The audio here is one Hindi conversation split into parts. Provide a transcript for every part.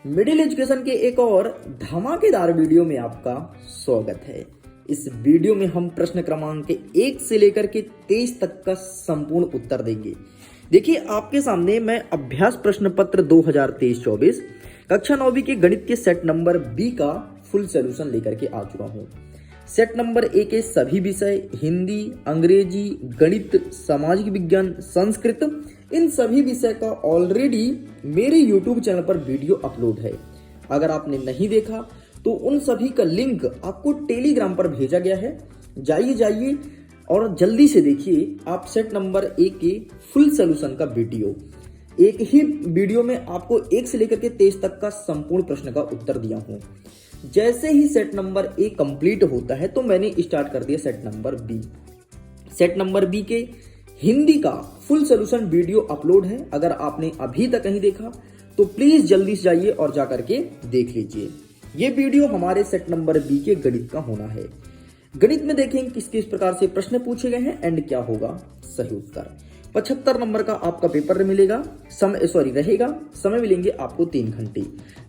मिडिल एजुकेशन के एक और धमाकेदार वीडियो में आपका स्वागत है। इस वीडियो में हम प्रश्न क्रमांक 1 से लेकर के 23 तक का संपूर्ण उत्तर देंगे। देखिए, आपके सामने मैं अभ्यास प्रश्न पत्र 2023-24 कक्षा 9वीं के गणित के सेट नंबर बी का फुल सॉल्यूशन लेकर के आ चुका हूं। सेट नंबर ए के सभी विषय हिंदी, अंग्रेजी, गणित, सामाजिक विज्ञान, संस्कृत, इन सभी विषय का ऑलरेडी मेरे YouTube चैनल पर वीडियो अपलोड है। अगर आपने नहीं देखा तो उन सभी का लिंक आपको टेलीग्राम पर भेजा गया है। जाइए और जल्दी से देखिए आप सेट नंबर ए के फुल सॉल्यूशन का वीडियो। एक ही वीडियो में आपको 1 से लेकर के 23 तक का संपूर्ण प्रश्न का उत्तर दिया हूं। जैसे ही सेट नंबर ए कंप्लीट होता है तो मैंने स्टार्ट कर दिया set number B. Set number B के हिंदी का फुल सॉल्यूशन वीडियो अपलोड है। अगर आपने अभी तक नहीं देखा तो प्लीज जल्दी से जाइए और जाकर के देख लीजिए। ये वीडियो हमारे सेट नंबर बी के गणित का होना है। गणित में देखें किस किस प्रकार से प्रश्न पूछे गए हैं एंड क्या होगा सही उत्तर। 75 नंबर का आपका पेपर मिलेगा, रहेगा। समय मिलेंगे आपको 3 घंटे।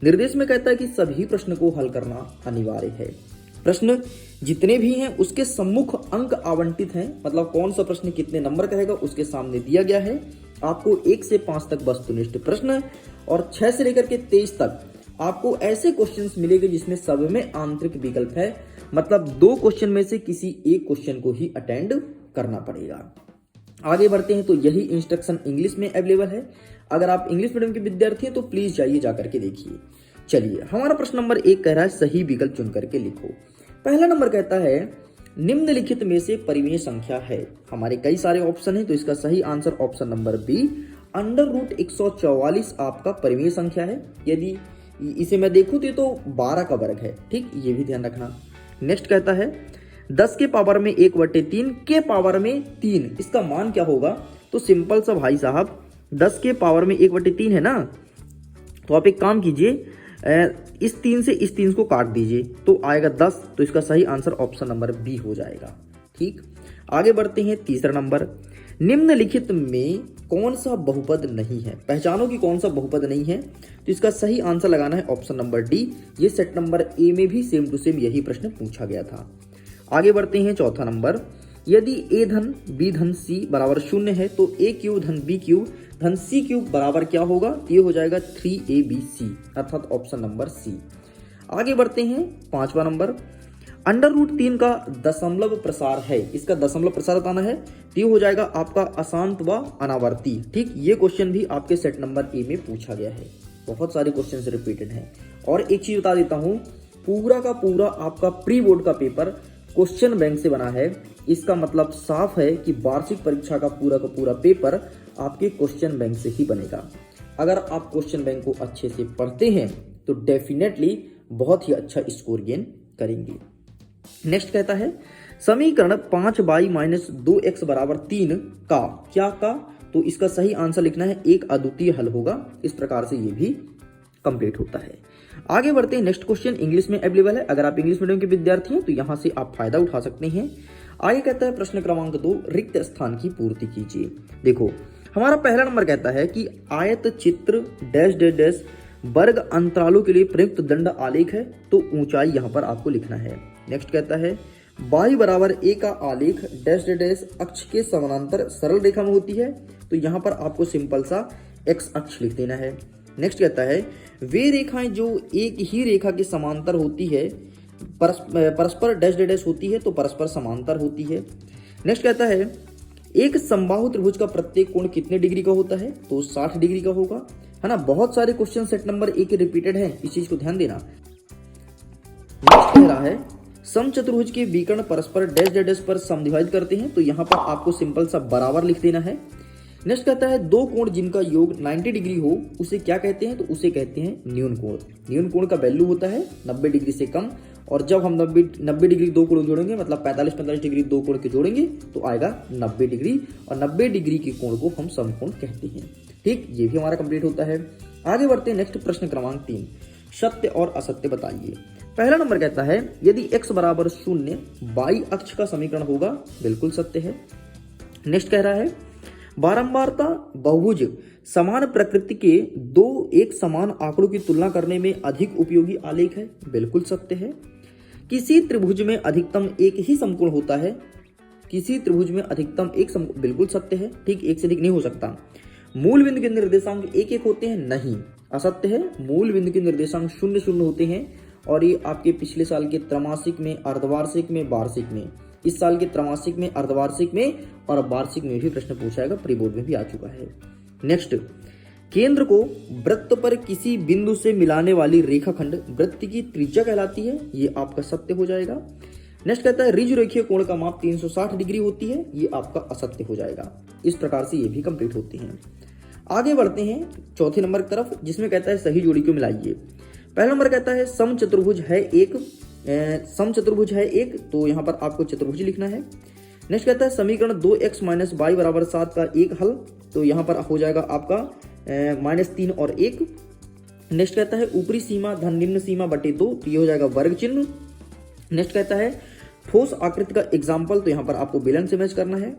निर्देश में कहता है कि सभी प्रश्न को हल करना अनिवार्य है। प्रश्न जितने भी हैं उसके सम्मुख अंक आवंटित हैं, मतलब कौन सा प्रश्न कितने नंबर का रहेगा उसके सामने दिया गया है। आपको 1 से 5 तक वस्तुनिष्ठ प्रश्न और 6 से लेकर के 23 तक आपको ऐसे क्वेश्चंस मिलेंगे जिसमें सब में आंतरिक विकल्प है, मतलब 2 क्वेश्चन में से किसी एक क्वेश्चन को ही अटेंड करना पड़ेगा। आगे बढ़ते हैं तो यही इंस्ट्रक्शन इंग्लिश में अवेलेबल है। अगर आप इंग्लिश मीडियम के विद्यार्थी हैं तो प्लीज जाइए जाकर के देखिए। चलिए, हमारा प्रश्न नंबर 1 कह रहा है सही विकल्प चुन करके लिखो। पहला नंबर कहता है निम्नलिखित में से परिमेय संख्या है। हमारे कई सारे ऑप्शन हैं तो इसका सही आंसर ऑप्शन नंबर बी √144 आपका परिमेय संख्या है। यदि इसे मैं देखूं तो 12 का वर्ग है, ठीक, ये भी ध्यान रखना। नेक्स्ट कहता है 10 के पावर में 1/3 के पावर में 3, इसका मान क्या होगा? तो सिंपल सा भाई साहब, 10 के पावर में 1/3 है ना, तो आप एक काम कीजिए, इस 3 से इस 3 को काट दीजिए तो आएगा 10। तो इसका सही आंसर ऑप्शन नंबर बी हो जाएगा। ठीक, आगे बढ़ते हैं। तीसरा नंबर, निम्नलिखित में कौन सा बहुपद नहीं है? पहचानो कि कौन सा बहुपद नहीं है। तो इसका सही आंसर लगाना है ऑप्शन नंबर डी। ये सेट नंबर ए में भी सेम टू सेम यही प्रश्न पूछा गया था। आगे बढ़ते हैं। चौथा नंबर, यदि a धन b धन c बराबर 0 है तो a क्यूब धन b क्यूब धन c क्यूब बराबर क्या होगा? ये हो जाएगा 3abc, अर्थात ऑप्शन नंबर सी। आगे बढ़ते हैं। 5वां नंबर, √3 का दशमलव प्रसार है, इसका दशमलव प्रसार बताना है तो ये हो जाएगा आपका अशांत व अनावर्ती। ठीक, ये क्वेश्चन भी आपके सेट नंबर ए में पूछा गया है। बहुत सारे क्वेश्चन रिपीटेड हैं। और एक चीज बता देता हूं, पूरा का पूरा आपका प्री बोर्ड का पेपर क्वेश्चन बैंक से बना है। इसका मतलब साफ है कि वार्षिक परीक्षा का पूरा पेपर आपके क्वेश्चन बैंक से ही बनेगा। अगर आप क्वेश्चन बैंक को अच्छे से पढ़ते हैं तो डेफिनेटली बहुत ही अच्छा स्कोर गेन करेंगे। नेक्स्ट कहता है समीकरण 5y-2x बराबर 3 का क्या का? तो इसका सही आंसर लिखना है एक अद्वितीय हल होगा। इस प्रकार से ये भी कंप्लीट होता है। आगे बढ़ते हैं। नेक्स्ट क्वेश्चन इंग्लिश में अवेलेबल है। अगर आप इंग्लिश मीडियम के विद्यार्थी हैं तो यहां से आप फायदा उठा सकते हैं। आगे कहता है प्रश्न क्रमांक 2, रिक्त स्थान की पूर्ति कीजिए। देखो, हमारा पहला नंबर कहता है कि आयत चित्र डैश डैश डैश वर्ग अंतरालों के लिए प्रयुक्त दंड आलेख है, तो ऊंचाई यहां पर आपको लिखना है। नेक्स्ट कहता है y बराबर a का आलेख डैश डैश डैश अक्ष के समानांतर सरल रेखा में होती है, तो यहां पर आपको सिंपल सा x अक्ष लिख देना है। नेक्स्ट कहता है वे रेखाएं जो एक ही रेखा के समांतर होती है परस्पर डैश डैश होती है, तो परस्पर समांतर होती है। नेक्स्ट कहता है एक समबाहु त्रिभुज का प्रत्येक कोण कितने डिग्री का होता है? तो 60 डिग्री का होगा, है ना। बहुत सारे क्वेश्चन सेट नंबर 1 के रिपीटेड हैं, इस चीज को ध्यान देना। नेक्स्ट कह रहा है समचतुर्भुज के विकर्ण परस्पर डैश डैश पर समद्विभाजित करते हैं, तो यहां पर आपको सिंपल सा बराबर लिख देना है। नेक्स्ट कहता है 2 कोण जिनका योग 90 डिग्री हो उसे क्या कहते हैं? तो उसे कहते हैं न्यून कोण। न्यून कोण का वैल्यू होता है 90 डिग्री से कम, और जब हम 90 डिग्री 2 कोण जोड़ेंगे, मतलब 45 डिग्री 2 कोण के जोड़ेंगे तो आएगा 90 डिग्री, और 90 डिग्री के कोण को हम समकोण कहते हैं। ठीक, ये भी हमारा कंप्लीट होता है। आगे बढ़ते हैं। नेक्स्ट प्रश्न क्रमांक 3, सत्य और असत्य बताइए। पहला नंबर कहता है यदि x बराबर 0 y अक्ष का समीकरण होगा, बिल्कुल सत्य है। नेक्स्ट कह रहा है बारंबारता बहुभुज समान प्रकृति के दो एक समान आंकड़ों की तुलना करने में अधिक उपयोगी आलेख है, बिल्कुल सत्य है। किसी त्रिभुज में अधिकतम एक ही समकोण होता है, किसी त्रिभुज में अधिकतम एक समकोण, बिल्कुल सत्य है, ठीक, एक से अधिक नहीं हो सकता। मूल बिंदु के निर्देशांक एक एक होते हैं, नहीं, असत्य है। मूल बिंदु के निर्देशांक 0 0 होते हैं और ये आपके पिछले साल के त्रैमासिक में, अर्धवार्षिक में, वार्षिक में, इस साल के त्रैमासिक में, अर्धवार्षिक में और वार्षिक में भी प्रश्न पूछा जाएगा, प्री बोर्ड में भी आ चुका है। नेक्स्ट, केंद्र को वृत्त पर किसी बिंदु से मिलाने वाली रेखाखंड वृत्त की त्रिज्या कहलाती है, ये आपका सत्य हो जाएगा। नेक्स्ट कहता है ऋजु रेखीय कोण का माप 360 डिग्री होती है, ये आपका असत्य हो जाएगा। इस प्रकार से ये भी कंप्लीट होती हैं। आगे बढ़ते हैं चौथे नंबर की तरफ, जिसमें कहता है सही जोड़ी को मिलाइए। पहला नंबर कहता है समचतुर्भुज है एक, समचतुर्भुज है एक, तो यहाँ पर आपको चतुर्भुज लिखना है। नेक्स्ट कहता है समीकरण 2x - y = 7 का एक हल, तो यहाँ पर हो जाएगा आपका -3 और 1। नेक्स्ट कहता है ऊपरी सीमा धन निम्न सीमा बटे 2, तो ये हो जाएगा वर्ग चिन्ह। नेक्स्ट कहता है ठोस आकृति का एग्जाम्पल, तो यहाँ पर आपको बेलन से मैच करना है।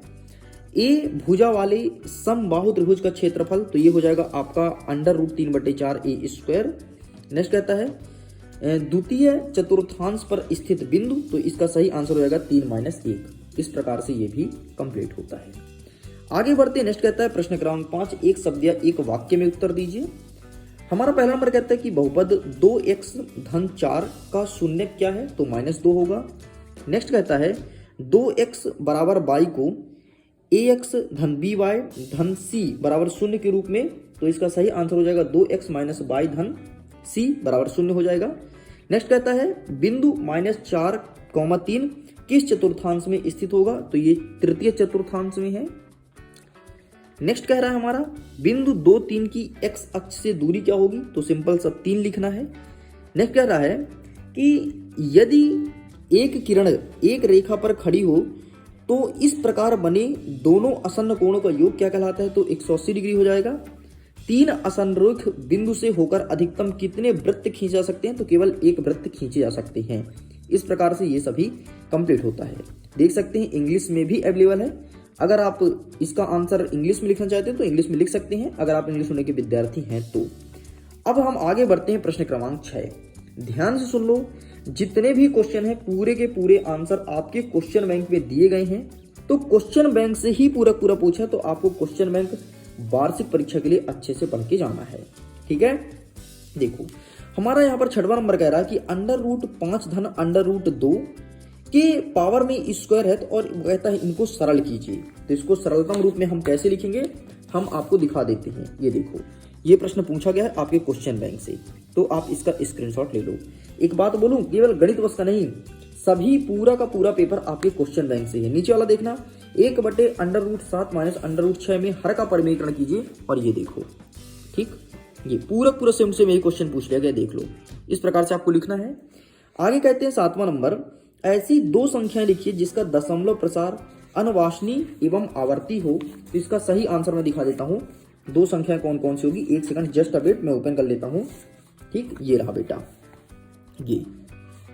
ए भुजा वाले समबाहु त्रिभुज का क्षेत्रफल, तो ये हो जाएगा आपका √3/4a²। नेक्स्ट कहता है द्वितीय चतुर्थांश पर स्थित बिंदु, तो इसका सही आंसर हो जाएगा 3 - 1। इस प्रकार से ये भी कंप्लीट होता है। आगे बढ़ते हैं। नेक्स्ट कहता है प्रश्न क्रमांक 5, एक शब्द या एक वाक्य में उत्तर दीजिए। हमारा पहला नंबर कहता है कि बहुपद 2x - 4 का शून्य क्या है, तो -2 होगा। नेक्स्ट कहता है 2x = y को ax - by c = 0 के रूप में, तो इसका सही आंसर हो जाएगा 2x - y c = 0 हो जाएगा। नेक्स्ट कहता है बिंदु -4, 3 किस चतुर्थांश में स्थित होगा, तो ये तृतीय चतुर्थांश में है। नेक्स्ट कह रहा है हमारा बिंदु 2, 3 की x अक्ष से दूरी क्या होगी, तो सिंपल सा 3 लिखना है। नेक्स्ट कह रहा है कि यदि एक किरण एक रेखा पर खड़ी हो तो इस प्रकार बने दोनों आसन्न कोणों का योग क्या कहलाता है, तो 180 डिग्री हो जाएगा। 3 असंरेख बिंदु से होकर अधिकतम कितने वृत्त खींचे जा सकते हैं, तो केवल एक वृत्त खींचे जा सकते हैं। इस प्रकार से ये सभी कंप्लीट होता है। देख सकते हैं इंग्लिश में भी अवेलेबल है, अगर आप इसका आंसर इंग्लिश में लिखना चाहते हैं तो इंग्लिश में लिख सकते हैं, अगर आप इंग्लिश होने के विद्यार्थी हैं तो। अब हम आगे बढ़ते हैं प्रश्न क्रमांक 6। ध्यान से सुन लो, जितने भी क्वेश्चन हैं पूरे के पूरे आंसर आपके क्वेश्चन बैंक में दिए गए हैं, तो क्वेश्चन बैंक से ही पूरा पूछा, तो आपको क्वेश्चन बैंक वार्षिक परीक्षा के लिए अच्छे से पढ़ के जाना है, ठीक है। देखो हमारा यहाँ पर 6वां नंबर कह रहा है कि √5 धन √2 के पावर में स्क्वायर है, और कहता है इनको सरल कीजिए। तो इसको सरलतम रूप में हम कैसे लिखेंगे, हम आपको दिखा देते हैं। ये देखो, ये प्रश्न पूछा गया है आपके क्वेश्चन बैंक से, तो आप इसका स्क्रीनशॉट ले लो। एक बात बोलूं, केवल गणित बस का नहीं, सभी पूरा का पूरा पेपर आपके क्वेश्चन बैंक से है। नीचे वाला देखना, 1/√7 - √6 में हर का परिमेयकरण कीजिए, और ये देखो, ठीक, ये पूरा सेम से यही क्वेश्चन पूछ लिया गया, देख लो। इस प्रकार से आपको लिखना है। आगे कहते हैं 7वां नंबर, ऐसी 2 संख्याएं लिखिए जिसका दशमलव प्रसार अनवासनीय एवं आवर्ती हो, तो इसका सही आंसर मैं दिखा देता हूँ। 2 संख्याएं कौन कौन सी होगी, एक सेकंड जस्ट अ वेट, मैं ओपन कर लेता हूँ। ठीक, ये रहा बेटा,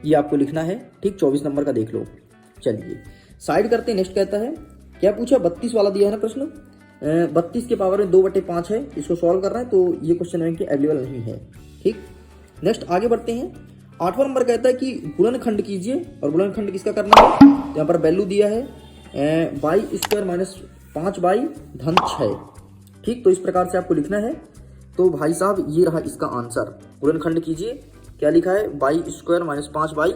ये आपको लिखना है, ठीक। 24 नंबर का देख लो। चलिए साइड करते हैं। नेक्स्ट कहता है, क्या पूछा, 32 वाला दिया है ना प्रश्न, 32 के पावर में 2/5 है, इसको सॉल्व करना है, तो ये क्वेश्चन बैंक के अवेलेबल नहीं है, ठीक। नेक्स्ट आगे बढ़ते हैं। 8वां नंबर कहता है कि गुणनखंड कीजिए, और गुणनखंड किसका करना है, यहाँ पर वैल्यू दिया है y² - 5y धन 6, ठीक। तो इस प्रकार से आपको लिखना है। तो भाई साहब ये रहा इसका आंसर, गुणनखंड कीजिए, क्या लिखा है, y² - 5y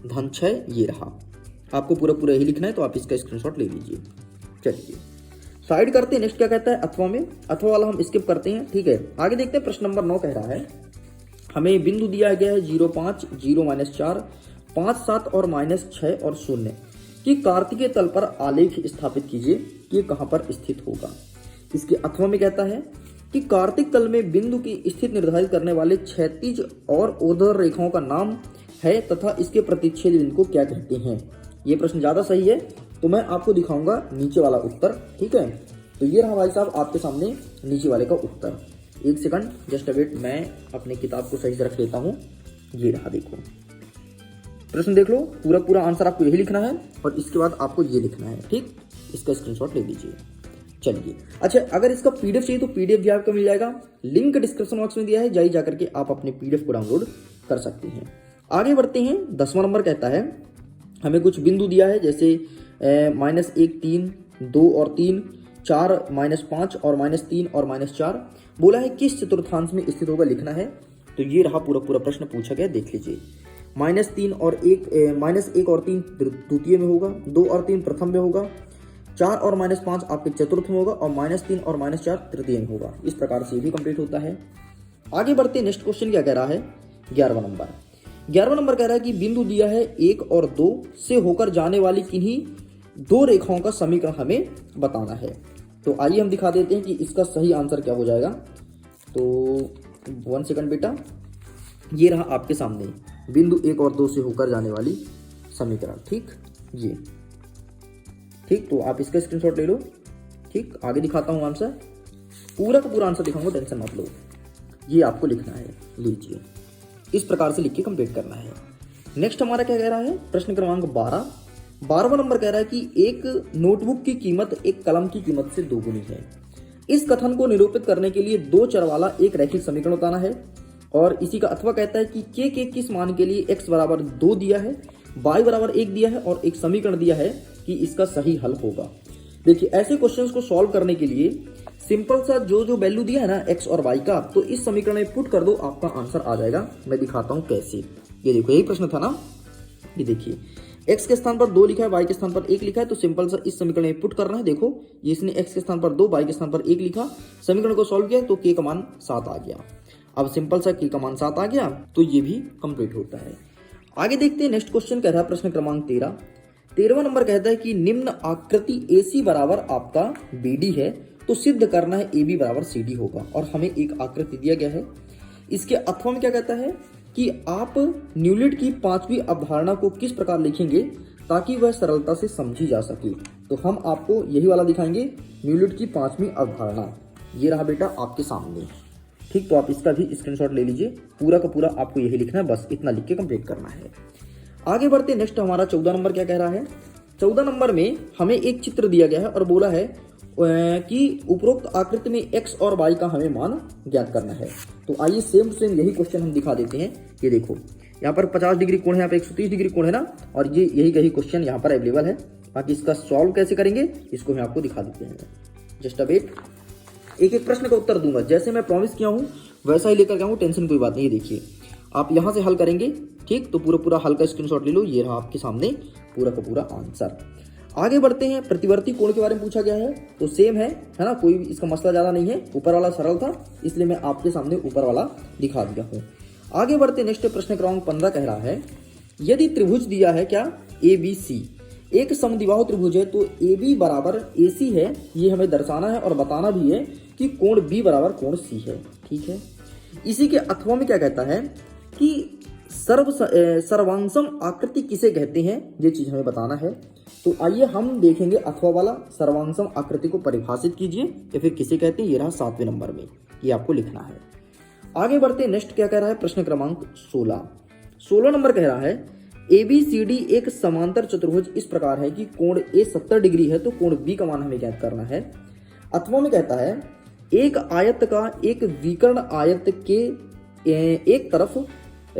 धन 6, ये रहा। आपको पूरा ही लिखना है, तो आप इसका स्क्रीनशॉट ले लीजिए। चलिए साइड करते हैं। नेक्स्ट क्या कहता है, अथवा में, अथवा वाला हम स्किप करते हैं, ठीक है। आगे देखते हैं, प्रश्न नंबर 9 कह रहा है, हमें बिंदु दिया गया है 0,5, 0 - 4, 5, 7 और -6 और 0 कि कार्तिकीय तल पर आलेख स्थापित कीजिए कि ये कहां पर स्थित होगा। इसके अथवा में कहता है कि कार्तिक तल में बिंदु की स्थिति निर्धारित करने वाले क्षैतिज और ऊर्ध्वाधर रेखाओं का नाम है तथा इसके प्रतिच्छेद बिंदु को क्या कहते हैं। ये प्रश्न ज्यादा सही है, तो मैं आपको दिखाऊंगा नीचे वाला उत्तर, ठीक है। तो ये रहा भाई साहब आपके सामने नीचे वाले का उत्तर। एक सेकंड जस्ट वेट, मैं अपने किताब को सही से रख लेता हूँ। ये रहा, देखो प्रश्न देख लो, पूरा आंसर आपको यही लिखना है, और इसके बाद आपको ये लिखना है, ठीक। इसका स्क्रीनशॉट ले लीजिए। चलिए, अच्छा अगर इसका पीडीएफ चाहिए तो पीडीएफ भी आपको मिल जाएगा, लिंक डिस्क्रिप्शन बॉक्स में दिया है, जाइए जाकर के आप अपने पीडीएफ को डाउनलोड कर सकते हैं। आगे बढ़ते हैं। 10वां नंबर कहता है हमें कुछ बिंदु दिया है, जैसे -1 3 2 और 3 4 -5 और -3 और -4, बोला है किस चतुर्थांश में स्थित होगा लिखना है। तो ये रहा पूरा प्रश्न पूछा गया, देख लीजिए। -3 और 1 -1 और 3 द्वितीय में होगा, 2 और 3 प्रथम में होगा, 4 और -5 आपके चतुर्थ में होगा और -3 और -4 तृतीय में होगा। इस प्रकार से भी कंप्लीट होता है। आगे बढ़ते नेक्स्ट क्वेश्चन क्या कह रहा है, 11वां नंबर। 11वां नंबर कह रहा है कि बिंदु दिया है 1 और 2 से होकर जाने वाली किन्हीं 2 रेखाओं का समीकरण हमें बताना है। तो आइए हम दिखा देते हैं कि इसका सही आंसर क्या हो जाएगा। तो 1 सेकंड बेटा, ये रहा आपके सामने बिंदु 1 और 2 से होकर जाने वाली समीकरण, ठीक, ये ठीक। तो आप इसका स्क्रीनशॉट ले लो, ठीक। आगे दिखाता हूं आंसर, पूरा का पूरा आंसर दिखाऊंगा, टेंशन मत लो। ये आपको लिखना है, लीजिए इस प्रकार से लिख के कंप्लीट करना है। नेक्स्ट हमारा क्या कह रहा है, प्रश्न क्रमांक 12वां नंबर कह रहा है कि एक नोटबुक की कीमत एक कलम की कीमत से दोगुनी है। इस कथन को निरूपित करने के लिए 2 चर वाला एक रैखिक समीकरण बताना है। और इसी का अथवा कहता है कि के किस मान के लिए x बराबर 2 दिया है, y बराबर 1 दिया है और एक समीकरण दिया है कि इसका सही हल होगा। देखिए ऐसे क्वेश्चंस को सॉल्व करने के लिए सिंपल सा जो वैल्यू दिया है ना x और y का, तो इस समीकरण में पुट कर दो, आपका आंसर आ जाएगा। मैं दिखाता हूं कैसे। ये देखो यही प्रश्न था ना, ये देखिए x के स्थान पर 2 लिखा है, y के स्थान पर 1 लिखा है, तो सिंपल सा इस समीकरण में पुट करना है। देखो ये इसने x के स्थान पर 2, y के स्थान पर 1 लिखा, समीकरण को सॉल्व किया तो k का मान 7 आ गया। अब सिंपल सा k का मान 7 आ गया, तो ये भी कंप्लीट होता है। आगे देखते हैं नेक्स्ट क्वेश्चन कह रहा है प्रश्न क्रमांक 13वां नंबर कहता है कि निम्न आकृति AC बराबर आपका BD है, तो सिद्ध करना है AB बराबर CD होगा। और हमें एक आकृति दिया गया है। इसके अथवा में क्या कहता है कि आप न्यूलिट की 5वीं अवधारणा को किस प्रकार लिखेंगे ताकि वह सरलता से समझी जा सके। तो हम आपको यही वाला दिखाएंगे, न्यूलिट की 5वीं अवधारणा। ये रहा बेटा आपके सामने, ठीक। तो आप इसका भी स्क्रीनशॉट ले लीजिए, पूरा का पूरा आपको यही लिखना है, बस इतना लिख के कंप्लीट करना है। आगे बढ़ते नेक्स्ट हमारा 14 नंबर क्या कह रहा है। 14 नंबर में हमें एक चित्र दिया गया है और बोला है कि उपरोक्त आकृति में x और y का हमें मान ज्ञात करना है। तो आइए सेम यही क्वेश्चन हम दिखा देते हैं। ये देखो यहाँ पर 50 डिग्री कोण है, यहाँ पे 130 डिग्री कोण है ना, और ये यही क्वेश्चन यहाँ पर अवेलेबल है। बाकी इसका सॉल्व कैसे करेंगे इसको मैं आपको दिखा देते हैं। जस्ट अ वेट, एक प्रश्न का उत्तर दूंगा, जैसे मैं प्रॉमिस किया हूँ वैसा ही लेकर आऊँ, टेंशन कोई बात नहीं। देखिए आप यहाँ से हल करेंगे, ठीक। तो पूरा हल का स्क्रीनशॉट ले लो, ये रहा आपके सामने पूरा का पूरा आंसर। आगे बढ़ते हैं, प्रतिवर्ती कोण के बारे में पूछा गया है, तो सेम है ना, कोई इसका मसला ज्यादा नहीं है। ऊपर वाला सरल था इसलिए मैं आपके सामने ऊपर वाला दिखा दिया हूँ। आगे बढ़ते नेक्स्ट प्रश्न क्रमांक 15 कह रहा है यदि त्रिभुज दिया है क्या ABC, एक समद्विबाहु त्रिभुज है, तो AB बराबर AC है, ये हमें दर्शाना है और बताना भी है कि कोण B बराबर कोण C है, ठीक है। इसी के अथवा में क्या कहता है कि सर्वांशम आकृति किसे कहते हैं, ये चीज हमें बताना है। तो आइए हम देखेंगे अथवा वाला, सर्वांशम आकृति को परिभाषित कीजिए या फिर किसे कहते हैं, ये रहा 7वें नंबर में, ये आपको लिखना है। आगे बढ़ते नेक्स्ट क्या कह रहा है प्रश्न क्रमांक 16 नंबर कह रहा है ABCD एक समांतर चतुर्भुज इस प्रकार है कि कोण A 70 डिग्री है, तो कोण B का मान हमें ज्ञात करना है। अथवा में कहता है एक आयत का एक विकर्ण आयत के एक तरफ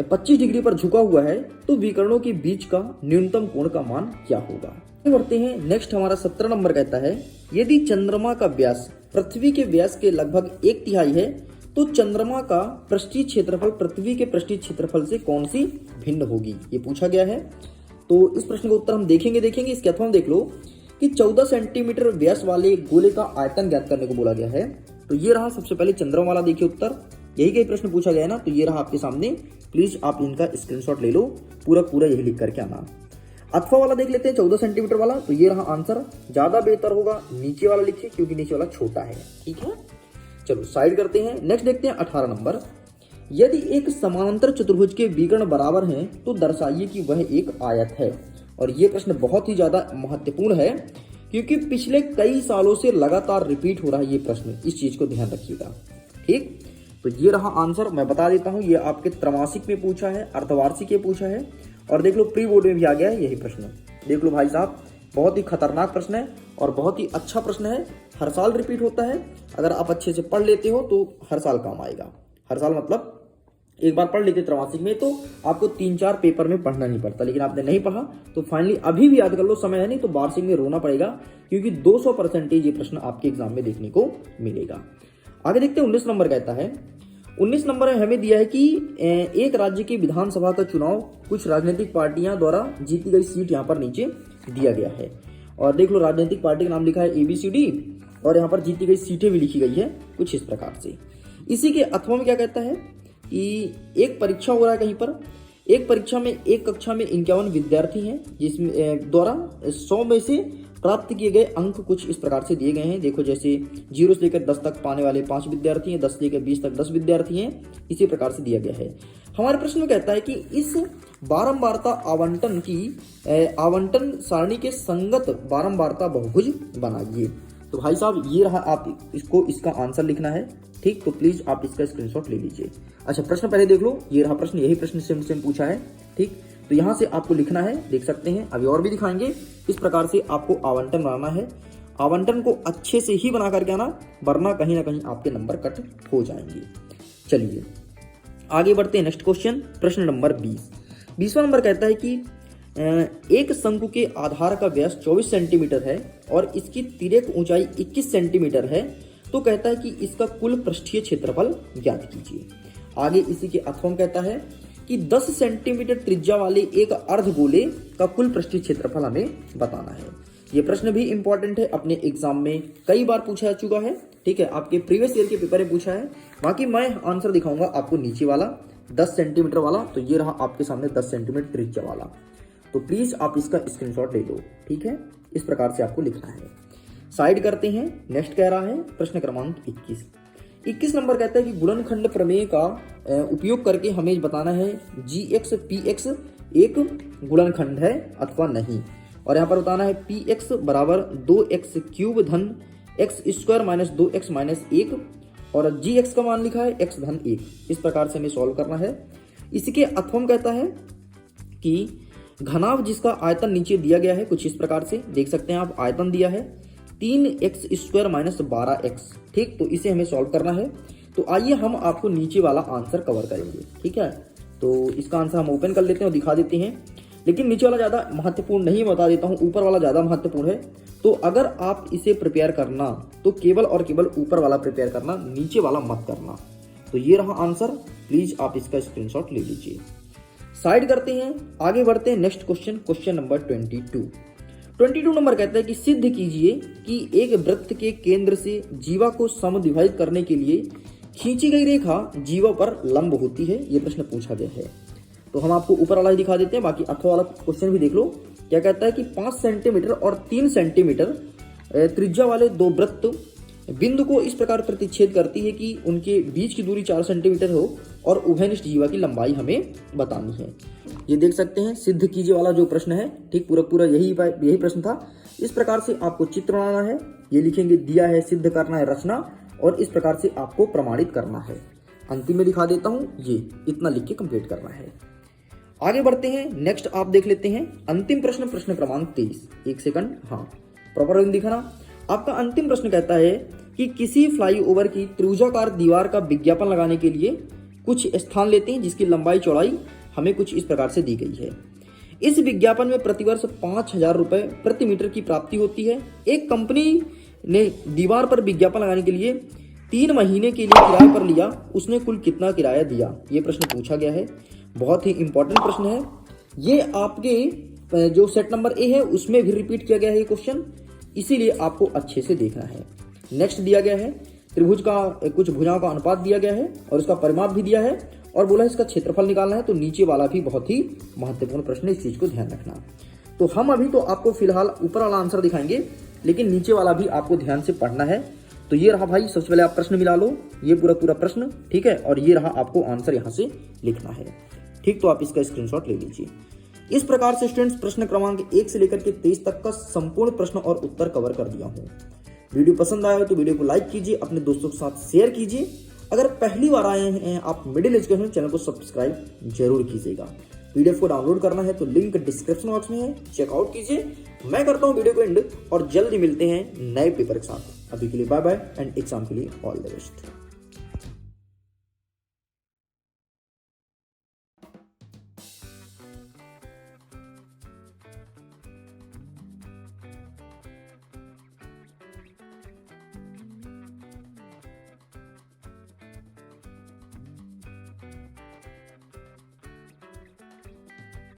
25 डिग्री पर झुका हुआ है, तो विकर्णों के बीच का न्यूनतम कोण का मान क्या होगा। बढ़ते हैं नेक्स्ट हमारा 17 नंबर कहता है यदि चंद्रमा का व्यास पृथ्वी के व्यास के लगभग 1/3 है, तो चंद्रमा का पृष्ठीय क्षेत्रफल पृथ्वी के पृष्ठीय क्षेत्रफल से कौन सी भिन्न होगी, ये पूछा गया है। तो इस प्रश्न का उत्तर हम देखेंगे। इसके अथवा देख लो कि 14 सेंटीमीटर व्यास वाले गोले का आयतन ज्ञात करने को बोला गया है। तो ये रहा सबसे पहले चंद्रमा वाला, देखिए उत्तर, यही प्रश्न पूछा गया है ना, तो ये रहा आपके सामने। प्लीज आप इनका स्क्रीनशॉट ले लो, पूरा यही लिख करके आना। अथवा वाला देख लेते हैं 14 सेंटीमीटर वाला, तो ये रहा आंसर। ज्यादा बेहतर होगा नीचे वाला लिखिए क्योंकि नीचे वाला छोटा है, ठीक है। चलो साइड करते हैं, नेक्स्ट देखते हैं 18 नंबर। यदि एक समानांतर चतुर्भुज के विकर्ण बराबर हैं, तो दर्शाइए कि वह एक आयत है। और ये प्रश्न बहुत ही ज्यादा महत्वपूर्ण है क्योंकि पिछले कई सालों से लगातार रिपीट हो रहा है ये प्रश्न, इस चीज को ध्यान रखिएगा, ठीक। तो ये रहा आंसर, मैं बता देता हूं, ये आपके त्रैमासिक में पूछा है, अर्धवार्षिक में पूछा है, और देख लो प्री बोर्ड में भी आ गया है यही प्रश्न। देख लो भाई साहब, बहुत ही खतरनाक प्रश्न है और बहुत ही अच्छा प्रश्न है, हर साल रिपीट होता है। अगर आप अच्छे से पढ़ लेते हो तो हर साल काम आएगा। हर साल मतलब एक बार पढ़ लेते त्रैमासिक में तो आपको 3-4 पेपर में पढ़ना नहीं पड़ता, लेकिन आपने नहीं पढ़ा तो फाइनली अभी भी याद कर लो, समय है नहीं तो वार्षिक में रोना पड़ेगा, क्योंकि 200% ये प्रश्न आपके एग्जाम में देखने को मिलेगा। आगे देखते हैं 19 नंबर कहता है, 19 नंबर में हमें दिया है कि एक राज्य की विधानसभा का चुनाव कुछ राजनीतिक पार्टियां द्वारा जीती गई सीट यहाँ पर नीचे दिया गया है। और देख लो, राजनीतिक पार्टी का नाम लिखा है ABCD और यहाँ पर जीती गई सीटें भी लिखी गई है कुछ इस प्रकार से। इसी के अथवा में क्या कहता है कि एक परीक्षा हो रहा है कहीं पर, एक परीक्षा में एक कक्षा में 51 विद्यार्थी हैं, जिसमें द्वारा 100 में से प्राप्त किए गए अंक कुछ इस प्रकार से दिए गए हैं। देखो, जैसे 0 से लेकर 10 तक पाने वाले 5 विद्यार्थी हैं, 10 से लेकर 20 तक 10 विद्यार्थी हैं, इसी प्रकार से दिया गया है। हमारे प्रश्न में कहता है कि इस बारंबारता आवंटन सारणी के संगत बारंबारता बहुभुज बनाइए। तो भाई साहब ये रहा, आप इसका आंसर लिखना है, ठीक। तो प्लीज आप इसका स्क्रीनशॉट ले लीजिए। अच्छा, प्रश्न पहले देख लो, ये रहा प्रश्न, यही प्रश्न सेम पूछा है, ठीक। तो यहाँ से आपको लिखना है, देख सकते हैं, अभी और भी दिखाएंगे। इस प्रकार से आपको आवंटन बनाना है, आवंटन को अच्छे से ही बना करके आना, वरना कहीं ना कहीं आपके नंबर कट हो जाएंगे। चलिए आगे बढ़ते हैं। नेक्स्ट क्वेश्चन, प्रश्न नंबर 20वां नंबर कहता है कि एक शंकु के आधार का व्यास 24 सेंटीमीटर है और इसकी तिर्यक ऊंचाई 21 सेंटीमीटर है, तो कहता है कि इसका कुल पृष्ठीय क्षेत्रफल ज्ञात कीजिए। आगे इसी के अथवा कहता है कि 10 सेंटीमीटर त्रिज्या वाले एक अर्धगोले का कुल पृष्ठीय क्षेत्रफल हमें बताना है। ये प्रश्न भी इंपॉर्टेंट है, अपने एग्जाम में कई बार पूछा जा चुका है, ठीक है। आपके प्रीवियस ईयर के पेपर में पूछा है। बाकी मैं आंसर दिखाऊंगा आपको नीचे वाला 10 सेंटीमीटर वाला, तो ये रहा आपके सामने 10 सेंटीमीटर त्रिज्या वाला। तो प्लीज आप इसका स्क्रीनशॉट ले लो, ठीक है। इस प्रकार से आपको लिखना है। साइड करते हैं। नेक्स्ट कह रहा है प्रश्न क्रमांक 21 नंबर कहता है कि गुणनखंड प्रमेय का उपयोग करके हमें बताना है GX PX एक गुणनखंड है अथवा नहीं। और यहाँ पर बताना है PX बराबर 2x³ धन x² माइनस 2x माइनस 1 और GX का मान लिखा है x धन 1। इस प्रकार से हमें सॉल्व करना है। इसके अथवा कहता है कि घनाभ जिसका आयतन नीचे दिया गया है कुछ इस प्रकार से, देख सकते हैं आप, आयतन दिया है 3x² माइनस 12x, ठीक। तो इसे हमें सॉल्व करना है। तो आइए हम आपको नीचे वाला आंसर कवर करेंगे, ठीक है। तो इसका आंसर हम ओपन कर लेते हैं और दिखा देते हैं, लेकिन नीचे वाला ज़्यादा महत्वपूर्ण नहीं, बता देता हूँ, ऊपर वाला ज़्यादा महत्वपूर्ण है। तो अगर आप इसे प्रिपेयर करना तो केवल और केवल ऊपर वाला प्रिपेयर करना, नीचे वाला मत करना। तो ये रहा आंसर, प्लीज आप इसका स्क्रीनशॉट ले लीजिए। साइड करते हैं, आगे बढ़ते हैं। Next question, question number 22 number कहता है कि सिद्ध कीजिए कि एक वृत्त के केंद्र से जीवा को समद्विभाजित करने के लिए खींची गई रेखा जीवा पर लंब होती है। ये प्रश्न पूछा गया है। तो हम आपको ऊपर वाला ही दिखा देते हैं, बाकी अथवा वाला क्वेश्चन भी देख लो। क्या कहता है कि 5 सेंटीमीटर और 3 सेंटीमीटर त्रिज्या वाले दो वृत्त बिंदु को इस प्रकार प्रतिच्छेद करती है कि उनके बीच की दूरी 4 सेंटीमीटर हो और उभयनिष्ठ जीवा की लंबाई हमें बतानी है। ये देख सकते हैं, सिद्ध कीजिए वाला जो प्रश्न है, ठीक, पूरा यही प्रश्न था। इस प्रकार से आपको चित्र बनाना है, ये लिखेंगे दिया है, सिद्ध करना है, रचना, और इस प्रकार से आपको प्रमाणित करना है। अंतिम में दिखा देता हूं, ये इतना लिख के कंप्लीट करना है। आगे बढ़ते हैं। नेक्स्ट आप देख लेते हैं अंतिम प्रश्न, प्रश्न क्रमांक 23। एक सेकंड, हाँ, प्रॉपर दिखाना। आपका अंतिम प्रश्न कहता है कि किसी फ्लाईओवर की त्रिभुजाकार दीवार का विज्ञापन लगाने के लिए कुछ स्थान लेते हैं जिसकी लंबाई चौड़ाई हमें कुछ इस प्रकार से दी गई है। इस विज्ञापन में प्रतिवर्ष 5,000 रुपए प्रति मीटर की प्राप्ति होती है। एक कंपनी ने दीवार पर विज्ञापन लगाने के लिए 3 महीने के लिए किराए पर लिया, उसने कुल कितना किराया दिया? ये प्रश्न पूछा गया है, बहुत ही इंपॉर्टेंट प्रश्न है। ये आपके जो सेट नंबर ए है उसमें भी रिपीट किया गया है ये क्वेश्चन, इसीलिए आपको अच्छे से देखना है। नेक्स्ट दिया गया है त्रिभुज का कुछ भुजाओं का अनुपात दिया गया है और उसका परिमाप भी दिया है और बोला इसका क्षेत्रफल निकालना है। तो नीचे वाला भी बहुत ही महत्वपूर्ण प्रश्न है, इस चीज को ध्यान रखना। तो हम अभी तो आपको फिलहाल ऊपर वाला आंसर दिखाएंगे, लेकिन नीचे वाला भी आपको ध्यान से पढ़ना है। तो ये रहा भाई, सबसे पहले आप प्रश्न मिला लो, ये पूरा प्रश्न, ठीक है, और ये रहा आपको आंसर यहाँ से लिखना है, ठीक। तो आप इसका स्क्रीनशॉट ले लीजिए। इस प्रकार से स्टूडेंट्स प्रश्न क्रमांक 1 से लेकर के 23 तक का संपूर्ण प्रश्न और उत्तर कवर कर दिया हूँ। वीडियो पसंद आया हो तो वीडियो को लाइक कीजिए, अपने दोस्तों के साथ शेयर कीजिए। अगर पहली बार आए हैं आप मिडिल एजुकेशन चैनल को सब्सक्राइब जरूर कीजिएगा। पीडीएफ को डाउनलोड करना है तो लिंक डिस्क्रिप्शन बॉक्स में है, चेकआउट कीजिए। मैं करता हूँ वीडियो को एंड और जल्दी मिलते हैं नए पेपर के साथ। अभी के लिए बाय बाय एंड एग्जाम के लिए ऑल द बेस्ट।